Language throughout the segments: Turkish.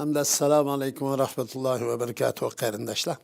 Hamda selamun aleyküm ve rahmetullahi ve berekatuhu qarindoshlar.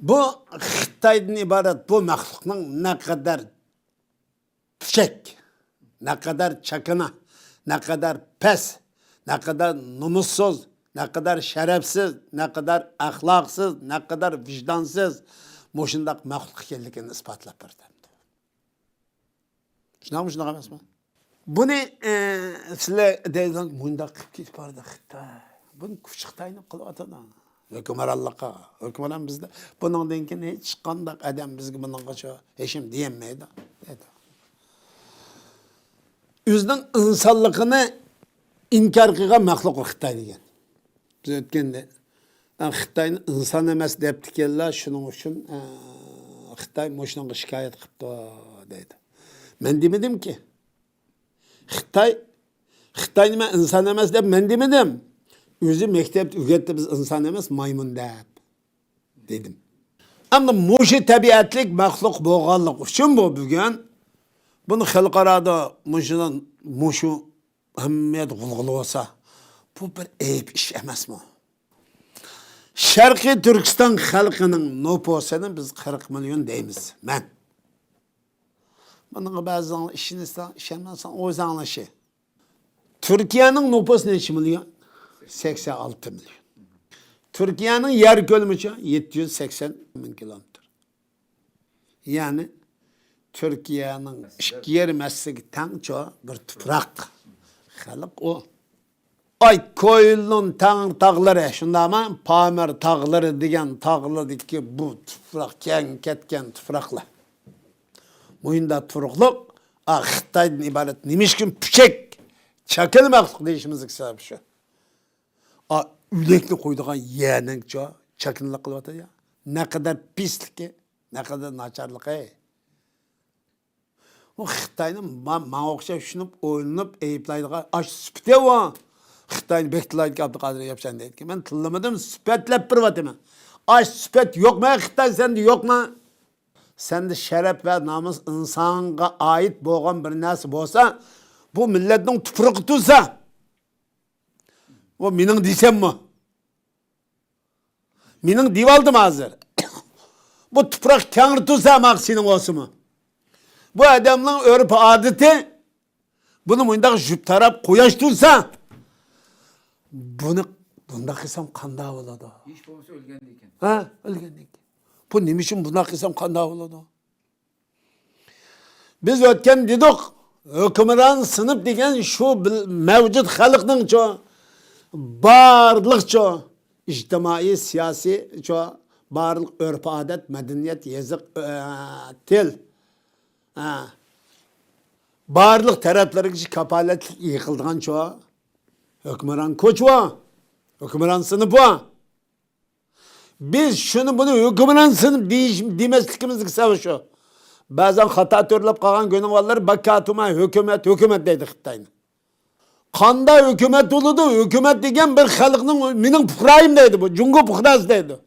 Bu Xitoydan iborat bu maxluqning ne kadar puchak, ne kadar chakana, ne kadar pes, ne kadar numussuz, ne kadar şerefsiz, ne kadar ahlaksız, ne kadar vicdansız mushundaq maxluq ekanligini isbotlab berdi. Shunaq emasmi? Buni sizlar deydigan mundaq qilib ketib bordi Xitoy. Buni kuch Xitoyni qilyotadi. Hukmronlikqa, hukmron bizda buningdan keyin hech qanday odam bizga buninggacha hech kim deyolmaydi. O'zining insonligini inkor qilgan maxluq Xitoy degan. Biz o'tganda Xitoyni inson emas debdikanlar, shuning uchun Xitoy mushunga shikoyat qilibdi deydi. Men demedim ki. Xitoy nima inson emas deb men demedim. O'zi maktabda o'rgatdi biz inson emas maymun deb dedim. Ammo mushu tabiatlik maxluq bo'lganlik uchun bu bugun buni xalqarada mushu ahamiyat g'ulg'ula olsa bu bir ayb ish emasmi? Sharqiy Turkiston xalqining nüfusini biz 40 milyon deymiz. Men bunun bazı işini işlemezsen o zanlışı. Türkiye'nin nüfusu neçi milyon? 86 milyon. Türkiye'nin yer bölümü 780 bin kilometre. Yani Türkiye'nin yer mesleki tança bir toprak. Halk o. Ay koyulun tağları, şunda ama Pamir tağları diyen tağlardaki bu toprak, ketken topraklar. Muyunda turuqluq, Xitoydan iborat nimişkin puchak, chakil maxluq deyishimizning sababi shu. Ülekni qo'ydigan yerning chakinlik qilyapti ya. Ne kadar pisligi, ne kadar nacharligi. O Xitoyning menga o'xshab shunib o'ylanib ayiblaydigan ash sifati va Xitoyni bektilaydigan Abduqodir Yapshan deydi. Men tillamadim, sifatlab beryapman. Ash sifat yo'qmi Xitoy sende yo'qmi? Sende şeref ve namus insana ait boğan bir narsa olsa, bu milletin tupraqı tutsa, o mening desem mi? Mening divaldım hazır. Bu tupraq kengir tutsa mak senin olsun mu? Bu adamın örüp adeti, bunu mundaq jüp taraf koyaş tutsa, bunda kısam kanda oladı. Hiç olmasa ölgendiyken. Ha, ölgendiyken. Bu ne için buna kısam kanda oladı? Biz ötken dedik, hükümran sınıf degen şu mevcut halkının barlık ictimai, siyasi, barlık örf adet, medeniyet, yazık, til. Barlık tarafları kişi kapalet yıkıldığın hükümran koç var, hükümran sınıf var. Biz bunu hükümran sınıf demeslikimizlik sebebi şu. Bazen hata törlep kalan gönüvalları bakatuma hükümet deydi Xitoyni. Kanda hükümet oludu, hükümet degen bir halkının mening puhrayım deydi bu, Jungo puhrası deydi.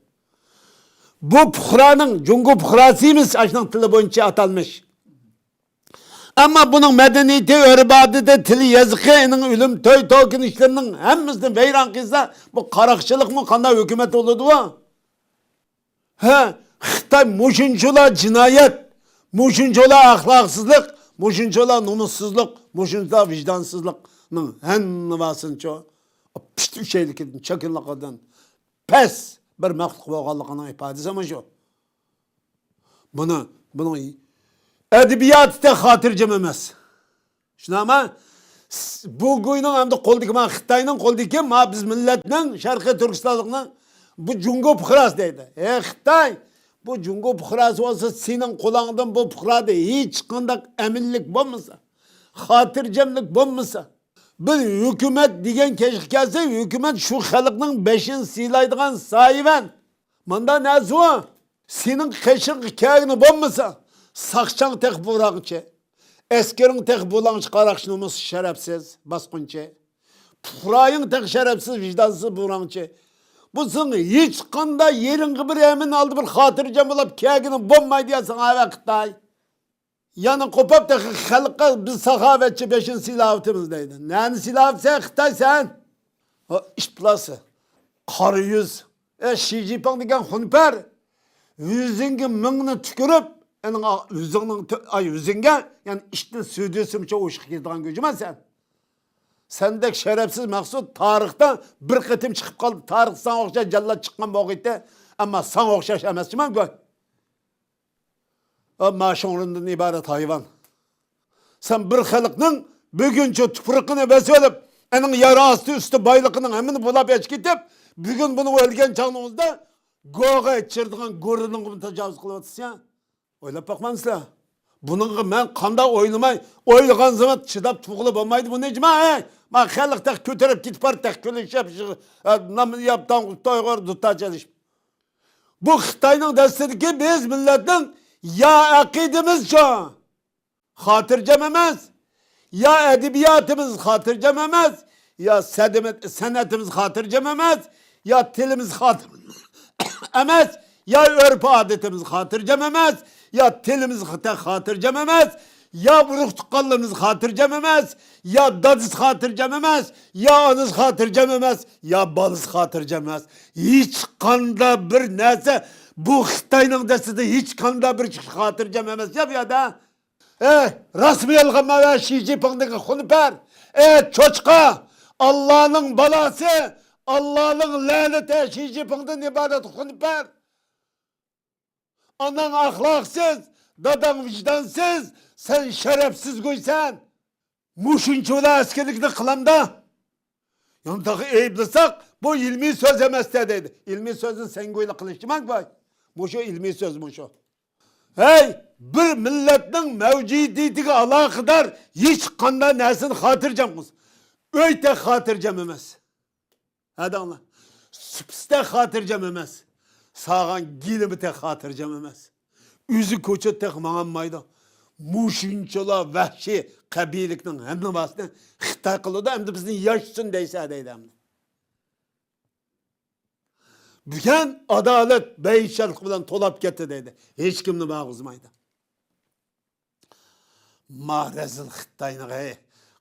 Bu puhranın Jungo puhrasıymış aşkın tili boyunca atalmış. Ama bunun medeniyeti, örf-adeti, tili, yazıkının, ölüm, toy, tokin işlerinin hemimizden veyran kıysa bu karakçılık mı kanda hükümet oludu bu? Xitoy muşunçula cinayet, muşunçula ahlaksızlık, muşunçula numussuzluk, muşunçula vicdansızlıkның en nivasını pişti şeylikten, çakınlıklardan pes bir məxluq boğanlığının ifadesi mi şu? Bunu edebiyatı hatırcam emez. Şuna ama bugünün hem de qoldaki Xitoyning qoldaki biz milletinin, Şarkı Türkistan'ın bu Jungo puhrası deydi. Xitoy bu Jungo puhrası olsa senin kulağından bu puhrada hiç kandak eminlik bulmasa, hatırcamlık bulmasa, bir hükümet diyen keşke gelse hükümet şu halkının beşin silaydıgan sahiben. Manda nesi o? Senin keşik kağını bulmasa, sakçan tek buğrağınca, eskerin tek buğrağınca karakşınımız şerefsiz, baskınca, puhrayın tek şerefsiz, vicdansız buğrağınca, bu sana hiç kanda yerin bir emin aldı bir hatırcam olup kağını bulmayı diyorsun eve Xitoy. Yani kopap da halka biz sahavetçi 5. silahatımız deydi. Neyini silahat sen Xitay sen? O işplası. Karı yüz. Xi Jinping degen hunper. Yüzünge mingni tükürüp, yüzünge yani işte söylediğimce uşak girdiğin gücümen sen. Sendek şerefsiz maksud tarihten bir kıtım çıkıp kaldı. Tarih sana okşa cellat çıkman boğuydu. Ama sana okşaş emesçimen koy. O maşonundan ibaret hayvan. Sen bir halıkның bugünkü tüpürükünü beselip, enin yarı astı üstü baylıkının hemini bulap eç gidip, bugün bunu ölgen çağınızda goğa etçirdiğin gorunun gibi tecavüz kılıvatısın ya. Oylap bakmanızla. Bunun ben kanda oylamay, oylagan zaman çıdap tuğulu olmaydı. Bu necime he? Ben halıkta kötürüp git partak külüş yapışığı, yaptan toyğor dutta çalışıp. Bu Xitayning dastidagi biz millatning ya aqidimiz şu. Hatırcam emas, ya edebiyatımız hatırcam emas, ya sanatımız hatırcam emas, ya tilimiz hatırcam emas, ya örf adetimiz hatırcam emas, ya tilimiz hatırcam emas, ya ruh tuqqanlığımız hatırcam emas, ya dadız hatırcam emas, ya anız hatırcam emas, ya balız hatırcam emas. Hiç kanda bir nese bu Xitayning dastida hiç kanda bir hatırcam emas ya da. Rasmi yalgama ve Xi Jinping'deki hunper. Çoçka. Allah'ın balası. Allah'ın laneti Xi Jinping'den ibaret hunper. Anan ahlaksız. Dadan vicdansız. Sen şerefsiz koysan. Muşunçola askerlikini kılamda. Yanındaki eyblisak bu ilmi söz emeste dedi. İlmi sözün sen koyla kılıçman koy. Bu şu ilmi söz bu şu. Hey, bir milletin mevcudiyetiga alakadar hiç kanda nesin hatırcamız. Öyte hatırcam emas. Hadi anla. Süpste hatırcam emas. Sağan gilimi tek hatırcam emas. Üzü koçu tek mağanmaydı. Muşunçola vahşi kabiliknin hem de basını Xitay kılıdı hem de bizden yaşsın deyse deydi hem de. Bugün adalet beyşerlik bilen tolap getti deydi. Hiç kimni bağızmaydı. Mahrezil Xitay'nıға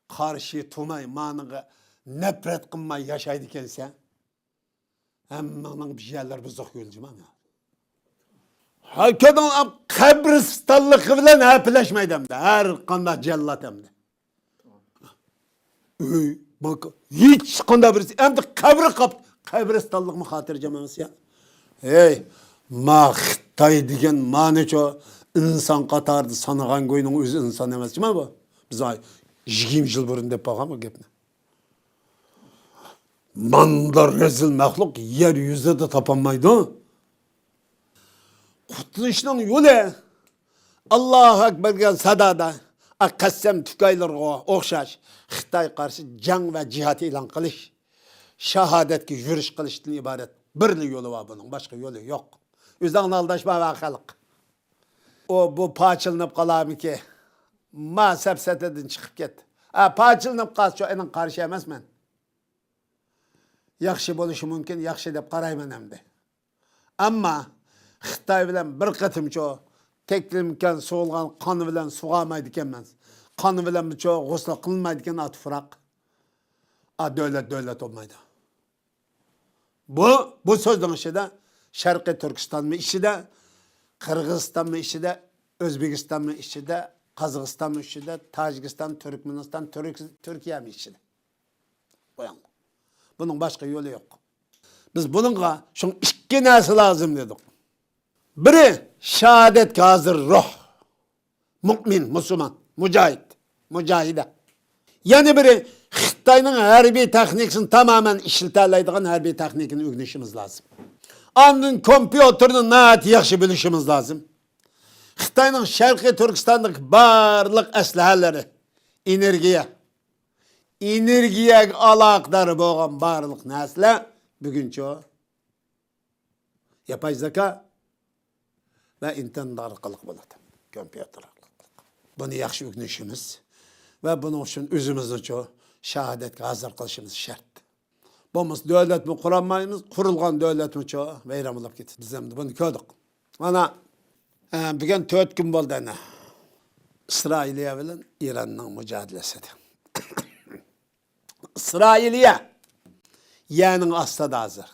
karşı tunay manıға nefret kılmay yaşaydı eken Hemmenin bir şeyler buzak yolcumam ya. Hakikaten kabristanlık bilen hepileşmeydi hem de. Her kanda cellat hem de. Bak hiç kanda birisi hem de kabri kaptı. Kabristanlık mı hatırcamamız ya? Hey, ma Xitay degen maneço insan katardı sanıgan koyunun özü insan emas mi bu? Biz 20 yıl burun dep bağa mı gepni? Mandar rezil mahluk yer yüzde de tapanmaydı. Kurtuluşun yolu Allahu Ekber'gen sadada akassem tükaylarga okşaş Xitay karşı can ve cihat ilan kılış. Şahadetki yürüyüş kılıştan ibaret. Birli yolu var bunun. Başka yolu yok. Yüzden aldaşma ve akalık. O bu paçılınıp kalamı ki ma sepsetedin çıkıp git. Paçılınıp kalsa enin karşı emez men. Yakşı buluşu mümkün. Yakşı dep karayman hem de. Ama Xitay bilen bir kıtım çoğu teklimken soğulgan kanı bilen suğamaydı kenmez. Kanı bilen bir çoğu gusla kılmaydı ken atfırak. Devlet olmaydı. Bu sözün işide Şarkı Türkistan mı işide, Kırgızistan mı işide, Özbekistan mı işide, Kazakistan mı işide, Tacikistan, Türkmenistan, Türkiye mi işide. Bunun başka yolu yok. Biz bununla şun iki nesi lazım dedik. Biri şehadet hazır ruh. Mümin, Müslüman, mücahide. Yani biri Xitayning harbiy texnikasini tamamen işletiladigan harbiy texnikani öğrenişimiz lazım. Andın kompüterini nəhayət yaxşı bilişimiz lazım. Xitayning Şərqi Türkistandagi barliq əsləhələri energiyaga aloqador bo'lgan barliq narsalar buguncha yapay zeka ve internet orqali bo'ladi. Kompüter orqali. Buni yaxshi o'rganishimiz ve bunun için özümüz için şehadetke hazır kılışımız şart. Biz devlet mi kuramayız, kurulgan devlet mi çoğu veyran olup gitti. Biz hem de bunu gördük. Bana bugün 4 gün oldu ana. İsrailiye bilen İran'ın mücadelesidir. İsrailiye yeğenin astada hazır.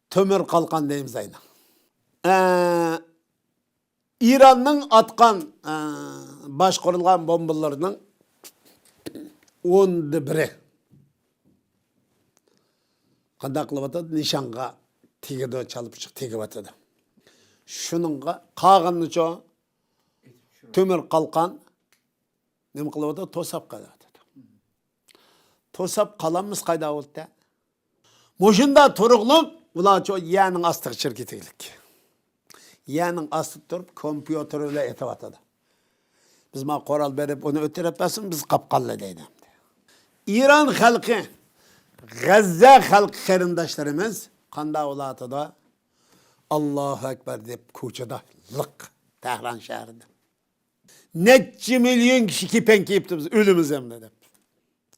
Tömür kalkan deyimiz aynı. İran'ın atkan baş kurulgan bombalarının 11'i qanday qilib atadi? Nishonga tegidi, chalib chiq tegib atadi. Shuningga qolgannicha temir qalqon nima qilib atadi? To'sab qoladi. To'sab qolamiz qayda bo'ldi? Mushunda turug'lib, ularcha yerning ostiga chirkitaylik. Yerning ostida turib, kompyuter bilan etib atadi. Biz ma qoral berib, uni o'tirib biz qapqalla deydi. İran xalqi, G'azza xalqi qarindoshlarimiz qanday ulatida Allohu akbar deb ko'chada liq Tehran shahrida. Neçe milyon kişi kipen kiyipti biz ölümüz hem de.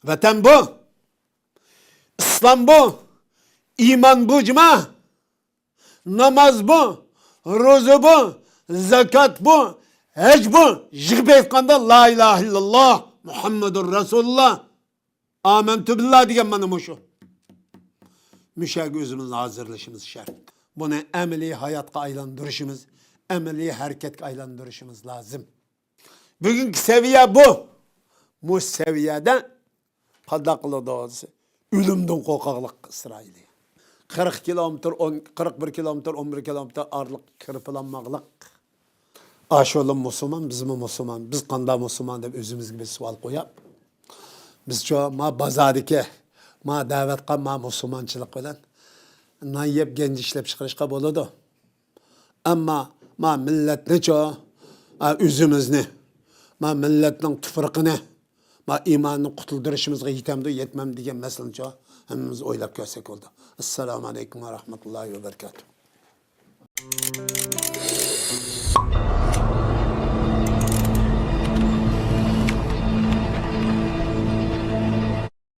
Vatan bu. İslam bu. İman bu cima. Namaz bu. Rozu bu. Zekat bu. Hac bu. Jigbe kanda la ilahe illallah. Muhammedur Resulullah. Amentü billah diyen bana muşu. Müşak özümüzle hazırlaşımız şart. Bunu emeli hayatka aylandırışımız, emeli hareketka aylandırışımız lazım. Bugünkü seviye bu. Bu seviyede padaklı doğası. Ölümden korkaklık İsrail'e. 40 kilometre, 41 kilometre, 11 kilometre ağırlık kırpılanmaklık. Aşoğlu Müslüman, biz mi Müslüman? Biz kanda Müslüman deyip özümüz gibi sual koyap. Biz çoğu ma bazadiki, ma davetka, ma Müslümançılık bilen nayyep genç işlep çıkarışka boludu. Ama ma milletni çoğu, özümüzni, ma milletin tüfrikini, ma imanını kutulduruşumuzga yetemdi, yetmem diyen meselini çoğu hemimiz oylap görsek oldu. Esselamu Aleyküm ve Rahmetullahi ve Berekatuhu.